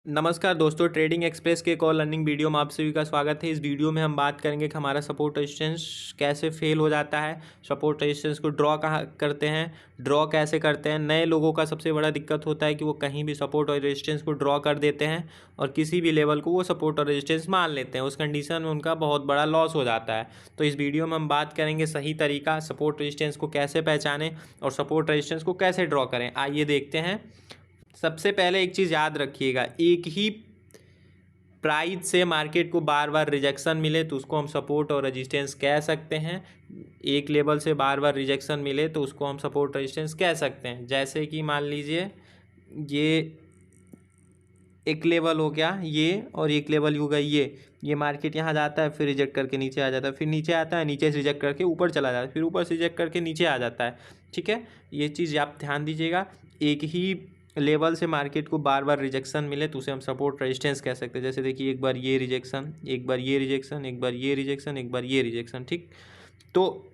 नमस्कार दोस्तों, trading express के कॉल लर्निंग वीडियो में आप सभी का स्वागत है। इस वीडियो में हम बात करेंगे कि हमारा सपोर्ट रेजिस्टेंस कैसे फेल हो जाता है, सपोर्ट रेजिस्टेंस को ड्रॉ कहाँ करते हैं, ड्रॉ कैसे करते हैं। नए लोगों का सबसे बड़ा दिक्कत होता है कि वो कहीं भी सपोर्ट और रेजिस्टेंस को ड्रॉ कर देते हैं और किसी भी लेवल को वो सपोर्ट और रेजिस्टेंस मान लेते हैं। उस कंडीशन में उनका बहुत बड़ा लॉस हो जाता है। तो इस वीडियो में हम बात करेंगे सही तरीका, सपोर्ट रेजिस्टेंस को कैसे पहचानें और सपोर्ट रेजिस्टेंस को कैसे ड्रॉ करें। आइए देखते हैं। सबसे पहले एक चीज़ याद रखिएगा, एक ही प्राइस से मार्केट को बार बार रिजेक्शन मिले तो उसको हम सपोर्ट और रेजिस्टेंस कह सकते हैं। एक लेवल से बार बार रिजेक्शन मिले तो उसको हम सपोर्ट रेजिस्टेंस कह सकते हैं। जैसे कि मान लीजिए ये एक लेवल हो गया ये, और एक लेवल होगा ये मार्केट यहाँ जाता है, फिर रिजेक्ट करके नीचे आ जाता है, फिर नीचे आता है, नीचे से रिजेक्ट करके ऊपर चला जाता है, फिर ऊपर से रिजेक्ट करके नीचे आ जाता है। ठीक है, ये चीज़ आप ध्यान दीजिएगा। एक ही लेवल से मार्केट को बार बार रिजेक्शन मिले तो उसे हम सपोर्ट रेजिस्टेंस कह सकते हैं। जैसे देखिए, एक बार ये रिजेक्शन, एक बार ये रिजेक्शन, एक बार ये रिजेक्शन, एक बार ये रिजेक्शन। ठीक, तो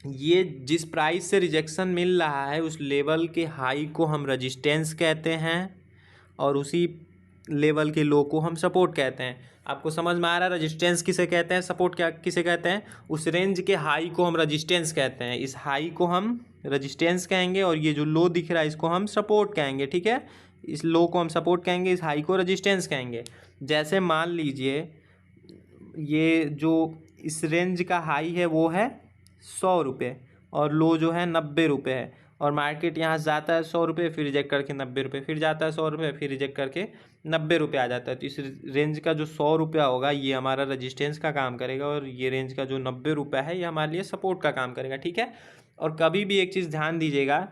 ये जिस प्राइस से रिजेक्शन मिल रहा है उस लेवल के हाई को हम रेजिस्टेंस कहते हैं और उसी लेवल के लो को हम सपोर्ट कहते हैं। आपको समझ में आ रहा है रेजिस्टेंस किसे कहते हैं, सपोर्ट क्या किसे कहते हैं। उस रेंज के हाई को हम रेजिस्टेंस कहते हैं, इस हाई को हम रेजिस्टेंस कहेंगे और ये जो लो दिख रहा है इसको हम सपोर्ट कहेंगे। ठीक है, इस लो को हम सपोर्ट कहेंगे, इस हाई को रेजिस्टेंस कहेंगे। जैसे मान लीजिए ये जो इस रेंज का हाई है वो है 100 रुपये और लो जो है 90 रुपये है, और मार्केट यहाँ से जाता है 100 रुपये, फिर रिजेक्ट करके 90 रुपये, फिर जाता है 100 रुपये, फिर रिजेक्ट करके 90 रुपये आ जाता है। तो इस रेंज का जो 100 रुपया होगा ये हमारा रजिस्टेंस का काम करेगा और ये रेंज का जो 90 रुपया है ये हमारे लिए सपोर्ट का काम करेगा। ठीक है, और कभी भी एक चीज़ ध्यान दीजिएगा,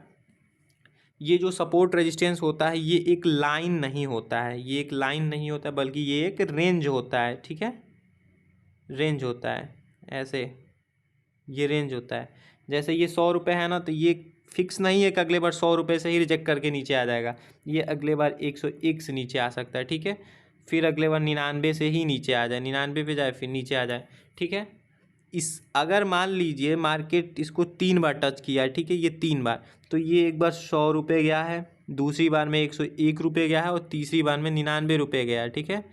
ये जो सपोर्ट रेजिस्टेंस होता है ये एक लाइन नहीं होता है, ये एक लाइन नहीं होता बल्कि ये एक रेंज होता है। ठीक है, रेंज होता है ऐसे, ये रेंज होता है। जैसे ये 100 रुपये है ना, तो ये फिक्स नहीं है कि अगले बार 100 रुपये से ही रिजेक्ट करके नीचे आ जाएगा। ये अगले बार 101 से नीचे आ सकता है। ठीक है, फिर अगले बार 99 से ही नीचे आ जाए, 99 पे जाए, फिर नीचे आ जाए। ठीक है, इस अगर मान लीजिए मार्केट इसको 3 बार टच किया है, ठीक है, ये 3 बार, तो ये एक बार 100 रुपये गया है, दूसरी बार में 101 रुपये गया है और तीसरी बार में 99 रुपये गया है। ठीक है,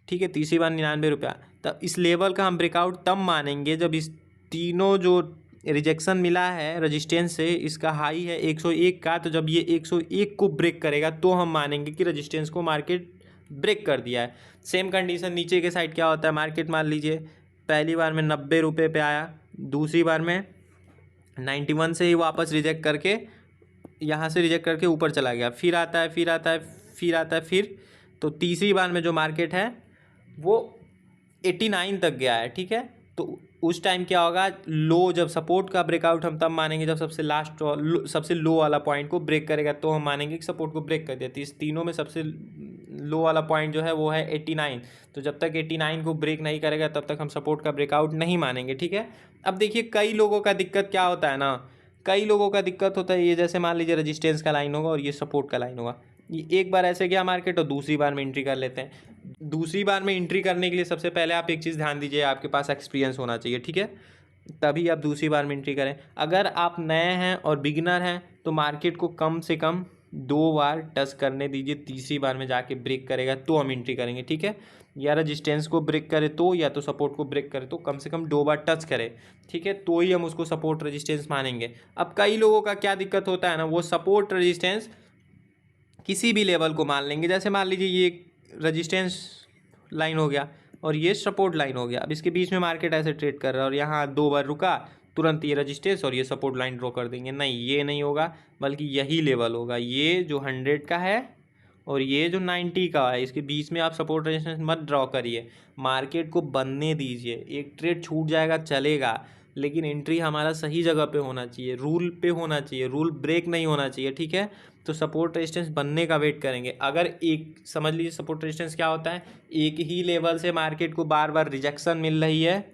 ठीक है, तीसरी बार 99 रुपया। तब इस लेवल का हम ब्रेकआउट तब मानेंगे जब इस तीनों जो रिजेक्शन मिला है रेजिस्टेंस से, इसका हाई है 101 का, तो जब ये 101 को ब्रेक करेगा तो हम मानेंगे कि रेजिस्टेंस को मार्केट ब्रेक कर दिया है। सेम कंडीशन नीचे के साइड क्या होता है, मार्केट मान लीजिए पहली बार में 90 रुपये पे आया, दूसरी बार में 91 से ही वापस रिजेक्ट करके यहाँ से रिजेक्ट करके ऊपर चला गया, फिर आता है, फिर आता है, फिर आता है, फिर तो तीसरी बार में जो मार्केट है वो 89 तक गया है। ठीक है, तो उस टाइम क्या होगा, लो जब सपोर्ट का ब्रेकआउट हम तब मानेंगे जब सबसे लास्ट सबसे लो वाला पॉइंट को ब्रेक करेगा, तो हम मानेंगे कि सपोर्ट को ब्रेक कर दिया। तो इस तीनों में सबसे लो वाला पॉइंट जो है वो है 89, तो जब तक 89 को ब्रेक नहीं करेगा तब तक हम सपोर्ट का ब्रेकआउट नहीं मानेंगे। ठीक है, अब देखिए कई लोगों का दिक्कत क्या होता है ना, कई लोगों का दिक्कत होता है, ये जैसे मान लीजिए रेजिस्टेंस का लाइन होगा और ये सपोर्ट का लाइन होगा, ये एक बार ऐसे गया मार्केट और दूसरी बार में एंट्री कर लेते हैं। दूसरी बार में एंट्री करने के लिए सबसे पहले आप एक चीज़ ध्यान दीजिए, आपके पास एक्सपीरियंस होना चाहिए। ठीक है, तभी आप दूसरी बार में एंट्री करें। अगर आप नए हैं और बिगिनर हैं तो मार्केट को कम से कम 2 बार टच करने दीजिए, तीसरी बार में जाके ब्रेक करेगा तो हम एंट्री करेंगे। ठीक है, या रेजिस्टेंस को ब्रेक करे तो, या तो सपोर्ट को ब्रेक करे तो कम से कम 2 बार टच करे। ठीक है, तो ही हम उसको सपोर्ट रेजिस्टेंस मानेंगे। अब कई लोगों का क्या दिक्कत होता है ना, वो सपोर्ट रेजिस्टेंस किसी भी लेवल को मान लेंगे। जैसे मान लीजिए ये रेजिस्टेंस लाइन हो गया और ये सपोर्ट लाइन हो गया, अब इसके बीच में मार्केट ऐसे ट्रेड कर रहा है और यहाँ 2 बार रुका, तुरंत ये रेजिस्टेंस और ये सपोर्ट लाइन ड्रॉ कर देंगे। नहीं, ये नहीं होगा, बल्कि यही लेवल होगा, ये जो 100 का है और ये जो 90 का है, इसके बीच में आप सपोर्ट रेजिस्टेंस मत ड्रॉ करिए, मार्केट को बनने दीजिए। एक ट्रेड छूट जाएगा चलेगा, लेकिन एंट्री हमारा सही जगह पे होना चाहिए, रूल पे होना चाहिए, रूल ब्रेक नहीं होना चाहिए। ठीक है, तो सपोर्ट रेजिस्टेंस बनने का वेट करेंगे। अगर एक समझ लीजिए सपोर्ट रेजिस्टेंस क्या होता है, एक ही लेवल से मार्केट को बार बार रिजेक्शन मिल रही है,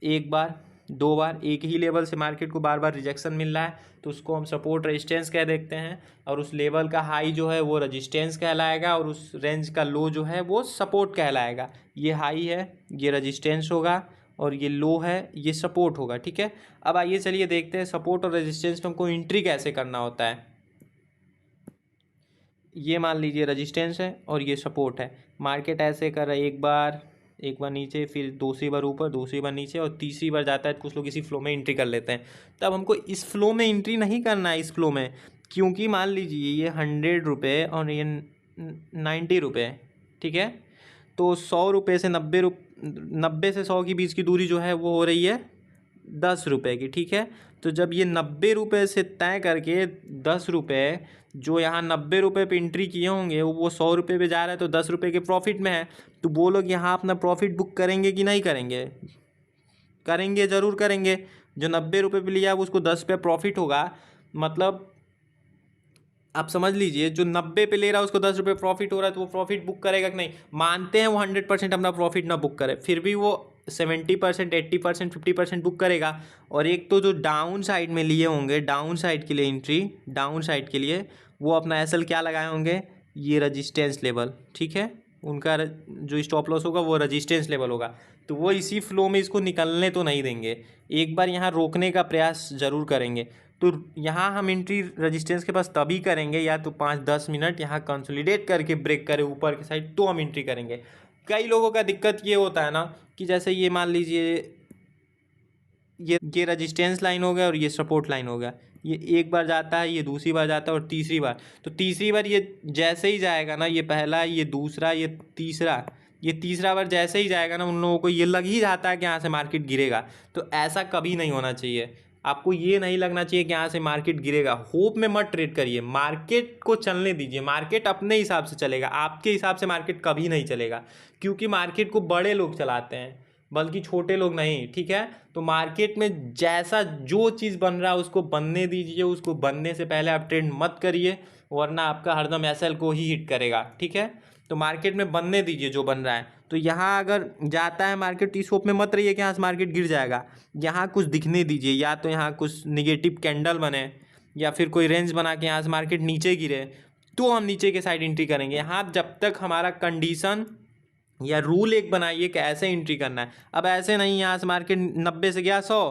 एक बार 2 बार एक ही लेवल से मार्केट को बार बार रिजेक्शन मिल रहा है, तो उसको हम सपोर्ट रेजिस्टेंस कह देखते हैं, और उस लेवल का हाई जो है वो रेजिस्टेंस कहलाएगा और उस रेंज का लो जो है वो सपोर्ट कहलाएगा। ये हाई है, ये रेजिस्टेंस होगा, और ये लो है, ये सपोर्ट होगा। ठीक है, अब आइए चलिए देखते हैं सपोर्ट और रेजिस्टेंस में हमको एंट्री कैसे करना होता है। ये मान लीजिए रेजिस्टेंस है और ये सपोर्ट है। मार्केट ऐसे कर रहा है, एक बार नीचे, फिर दूसरी बार ऊपर, दूसरी बार नीचे और तीसरी बार जाता है। कुछ लोग इसी फ्लो में एंट्री कर लेते हैं। तब हमको इस फ्लो में एंट्री नहीं करना है, इस फ्लो में, क्योंकि मान लीजिए ये 100 रुपये और ये 90 रुपये, ठीक है। तो 100 रुपये से 90 से 100 के बीच की दूरी जो है वो हो रही है 10 रुपये की, ठीक है। तो जब ये 90 रुपये से तय करके 10 रुपये, जो यहाँ 90 रुपये पे एंट्री किए होंगे वो 100 रुपये पे जा रहा है, तो 10 रुपये के प्रॉफिट में है। तो वो लोग यहाँ अपना प्रॉफिट बुक करेंगे कि नहीं करेंगे? करेंगे, ज़रूर करेंगे। जो 90 रुपये पे लिया है उसको 10 पे प्रॉफिट होगा। मतलब आप समझ लीजिए, जो 90 पे ले रहा है उसको 10 रुपये प्रॉफिट हो रहा है, तो वो प्रॉफिट बुक करेगा कि नहीं? मानते हैं वो 100% अपना प्रॉफिट ना बुक करे, फिर भी वो 70%, 80%, 50% बुक करेगा। और एक तो जो डाउन साइड में लिए होंगे, डाउन साइड के लिए एंट्री, डाउन साइड के लिए वो अपना एसएल क्या लगाए होंगे? ये रजिस्टेंस लेवल, ठीक है। उनका जो स्टॉप लॉस होगा वो रजिस्टेंस लेवल होगा। तो वो इसी फ्लो में इसको निकलने तो नहीं देंगे, एक बार यहाँ रोकने का प्रयास ज़रूर करेंगे। तो यहाँ हम एंट्री रजिस्टेंस के पास तभी करेंगे, या तो 5-10 मिनट यहाँ कंसोलिडेट करके ब्रेक करे ऊपर की साइड, तो हम एंट्री करेंगे। कई लोगों का दिक्कत ये होता है ना कि जैसे ये मान लीजिए ये रजिस्टेंस लाइन हो गया और ये सपोर्ट लाइन हो गया, ये एक बार जाता है, ये दूसरी बार जाता है और तीसरी बार। तो तीसरी बार ये जैसे ही जाएगा ना, ये पहला, ये दूसरा, ये तीसरा बार जैसे ही जाएगा ना, उन लोगों को ये लग ही जाता है कि यहाँ से मार्केट गिरेगा। तो ऐसा कभी नहीं होना चाहिए। आपको ये नहीं लगना चाहिए कि यहाँ से मार्केट गिरेगा। होप में मत ट्रेड करिए, मार्केट को चलने दीजिए। मार्केट अपने हिसाब से चलेगा, आपके हिसाब से मार्केट कभी नहीं चलेगा, क्योंकि मार्केट को बड़े लोग चलाते हैं, बल्कि छोटे लोग नहीं, ठीक है। तो मार्केट में जैसा जो चीज़ बन रहा है उसको बनने दीजिए, उसको बनने से पहले आप ट्रेड मत करिए, वरना आपका हरदम एसएल को ही हिट करेगा, ठीक है। तो मार्केट में बनने दीजिए जो बन रहा है। तो यहाँ अगर जाता है मार्केट, इस होप में मत रहिए कि यहाँ से मार्केट गिर जाएगा। यहाँ कुछ दिखने दीजिए, या तो यहाँ कुछ निगेटिव कैंडल बने, या फिर कोई रेंज बना के यहाँ से मार्केट नीचे गिरे, तो हम नीचे के साइड एंट्री करेंगे। यहाँ जब तक हमारा कंडीशन या रूल एक बनाइए कि ऐसे एंट्री करना है। अब ऐसे नहीं, यहाँ से मार्केट 90 से गया 100,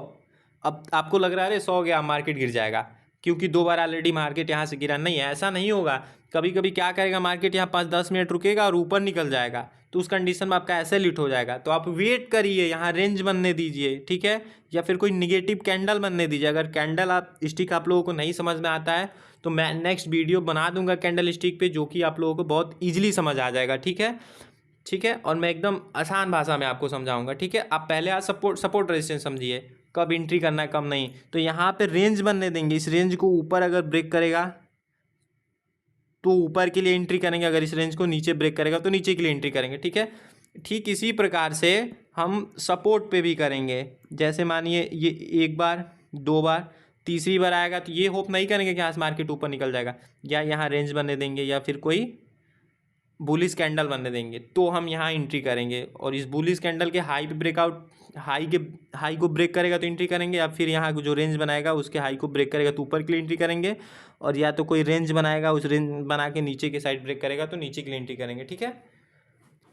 अब आपको लग रहा है अरे 100 गया, मार्केट गिर जाएगा, क्योंकि 2 बार ऑलरेडी मार्केट यहाँ से गिरा। नहीं, ऐसा नहीं होगा। कभी कभी क्या करेगा मार्केट, यहाँ 5-10 मिनट रुकेगा और ऊपर निकल जाएगा, तो उस कंडीशन में आपका ऐसे लिट हो जाएगा। तो आप वेट करिए, यहाँ रेंज बनने दीजिए, ठीक है, या फिर कोई निगेटिव कैंडल बनने दीजिए। अगर कैंडल स्टिक आप लोगों को नहीं समझ में आता है तो मैं नेक्स्ट वीडियो बना दूंगा कैंडल स्टिक पे, जो कि आप लोगों को बहुत ईजिली समझ आ जाएगा, ठीक है, ठीक है। और मैं एकदम आसान भाषा में आपको समझाऊंगा, ठीक है। आप पहले आज सपोर्ट रेजिस्टेंस समझिए, कब एंट्री करना है कब नहीं। तो यहाँ पे रेंज बनने देंगे, इस रेंज को ऊपर अगर ब्रेक करेगा तो ऊपर के लिए एंट्री करेंगे, अगर इस रेंज को नीचे ब्रेक करेगा तो नीचे के लिए एंट्री करेंगे, ठीक है। ठीक इसी प्रकार से हम सपोर्ट पे भी करेंगे। जैसे मानिए ये एक बार, 2 बार, तीसरी बार आएगा तो ये होप नहीं करेंगे कि यहाँ से मार्केट ऊपर निकल जाएगा, या यहाँ रेंज बनने देंगे, या फिर कोई बुलिश कैंडल बनने देंगे, तो हम यहाँ एंट्री करेंगे। और इस बुलिश कैंडल के हाई पे ब्रेकआउट, हाई को ब्रेक करेगा तो एंट्री करेंगे, या फिर यहाँ जो रेंज बनाएगा उसके हाई को ब्रेक करेगा तो ऊपर के लिए एंट्री करेंगे, और या तो कोई रेंज बनाएगा, उस रेंज बना के नीचे के साइड ब्रेक करेगा तो नीचे के लिए एंट्री करेंगे, ठीक है।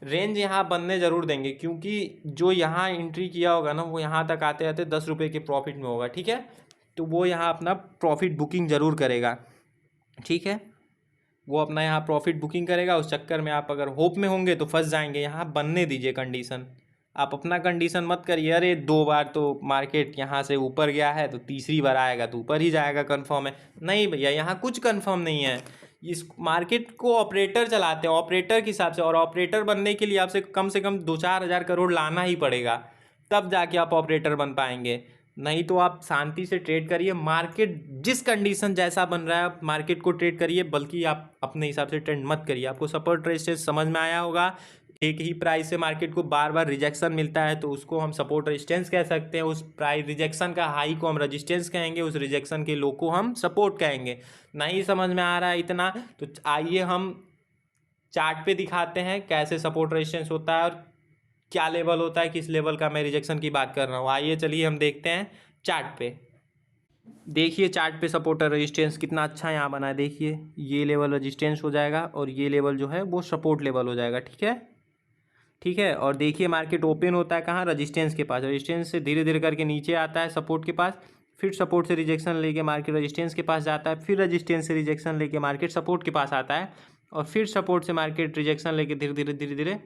रेंज यहाँ बनने ज़रूर देंगे, क्योंकि जो यहाँ एंट्री किया होगा ना वो यहाँ तक आते आते 10 रुपये के प्रॉफिट में होगा, ठीक है। तो वो यहाँ अपना प्रॉफिट बुकिंग ज़रूर करेगा, ठीक है। वो अपना यहाँ प्रॉफिट बुकिंग करेगा। उस चक्कर में आप अगर होप में होंगे तो फंस जाएंगे। यहाँ बनने दीजिए कंडीशन, आप अपना कंडीशन मत करिए, अरे 2 बार तो मार्केट यहाँ से ऊपर गया है तो तीसरी बार आएगा तो ऊपर ही जाएगा, कंफर्म है। नहीं भैया, यहाँ कुछ कंफर्म नहीं है। इस मार्केट को ऑपरेटर चलाते हैं, ऑपरेटर के हिसाब से, और ऑपरेटर बनने के लिए आपसे कम से कम 2-4 हज़ार करोड़ लाना ही पड़ेगा, तब जाके आप ऑपरेटर बन पाएंगे। नहीं तो आप शांति से ट्रेड करिए, मार्केट जिस कंडीशन जैसा बन रहा है आप मार्केट को ट्रेड करिए, बल्कि आप अपने हिसाब से ट्रेड मत करिए। आपको सपोर्ट रेजिस्टेंस समझ में आया होगा। एक ही प्राइस से मार्केट को बार बार रिजेक्शन मिलता है तो उसको हम सपोर्ट रेजिस्टेंस कह सकते हैं। उस प्राइस रिजेक्शन का हाई को हम रेजिस्टेंस कहेंगे, उस रिजेक्शन के लो को हम सपोर्ट कहेंगे। नहीं समझ में आ रहा है इतना, तो आइए हम चार्ट पे दिखाते हैं कैसे सपोर्ट रेजिस्टेंस होता है और क्या लेवल होता है, किस लेवल का मैं रिजेक्शन की बात कर रहा हूँ। आइए चलिए हम देखते हैं चार्ट पे। देखिए चार्ट पे सपोर्ट और रेजिस्टेंस कितना अच्छा यहाँ बना है। देखिए ये लेवल रेजिस्टेंस हो जाएगा और ये लेवल जो है वो सपोर्ट लेवल हो जाएगा, ठीक है, ठीक है। और देखिए मार्केट ओपन होता है कहाँ, रेजिस्टेंस के पास। रेजिस्टेंस से धीरे धीरे करके नीचे आता है सपोर्ट के पास, फिर सपोर्ट से रिजेक्शन लेके मार्केट रेजिस्टेंस के पास जाता है, फिर रेजिस्टेंस से रिजेक्शन लेके मार्केट सपोर्ट के पास आता है। और फिर सपोर्ट से मार्केट रिजेक्शन लेके धीरे धीरे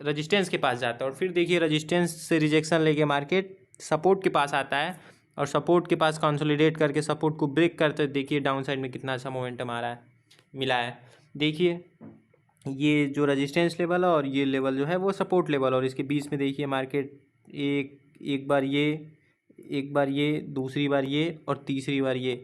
रजिस्टेंस के पास जाता है, और फिर देखिए रजिस्टेंस से रिजेक्शन लेके मार्केट सपोर्ट के पास आता है, और सपोर्ट के पास कंसोलिडेट करके सपोर्ट को ब्रेक करते देखिए डाउन साइड में कितना अच्छा मोमेंटम आ रहा है, मिला है। देखिए ये जो रजिस्टेंस लेवल है और ये लेवल जो है वो सपोर्ट लेवल, और इसके बीच में देखिए मार्केट एक बार ये दूसरी बार ये और तीसरी बार ये,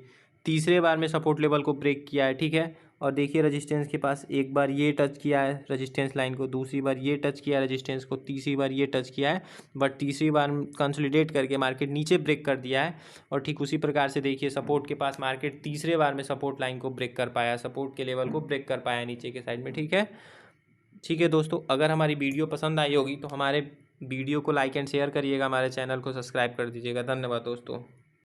तीसरे बार में सपोर्ट लेवल को ब्रेक किया है, ठीक है। और देखिए रेजिस्टेंस के पास एक बार ये टच किया है रेजिस्टेंस लाइन को, दूसरी बार ये टच किया है रेजिस्टेंस को, तीसरी बार ये टच किया है, बट तीसरी बार कंसोलिडेट करके मार्केट नीचे ब्रेक कर दिया है। और ठीक उसी प्रकार से देखिए सपोर्ट के पास मार्केट तीसरे बार में सपोर्ट लाइन को ब्रेक कर पाया, सपोर्ट के लेवल को ब्रेक कर पाया नीचे के साइड में, ठीक है दोस्तों। अगर हमारी वीडियो पसंद आई होगी तो हमारे वीडियो को लाइक एंड शेयर करिएगा, हमारे चैनल को सब्सक्राइब कर दीजिएगा। धन्यवाद दोस्तों।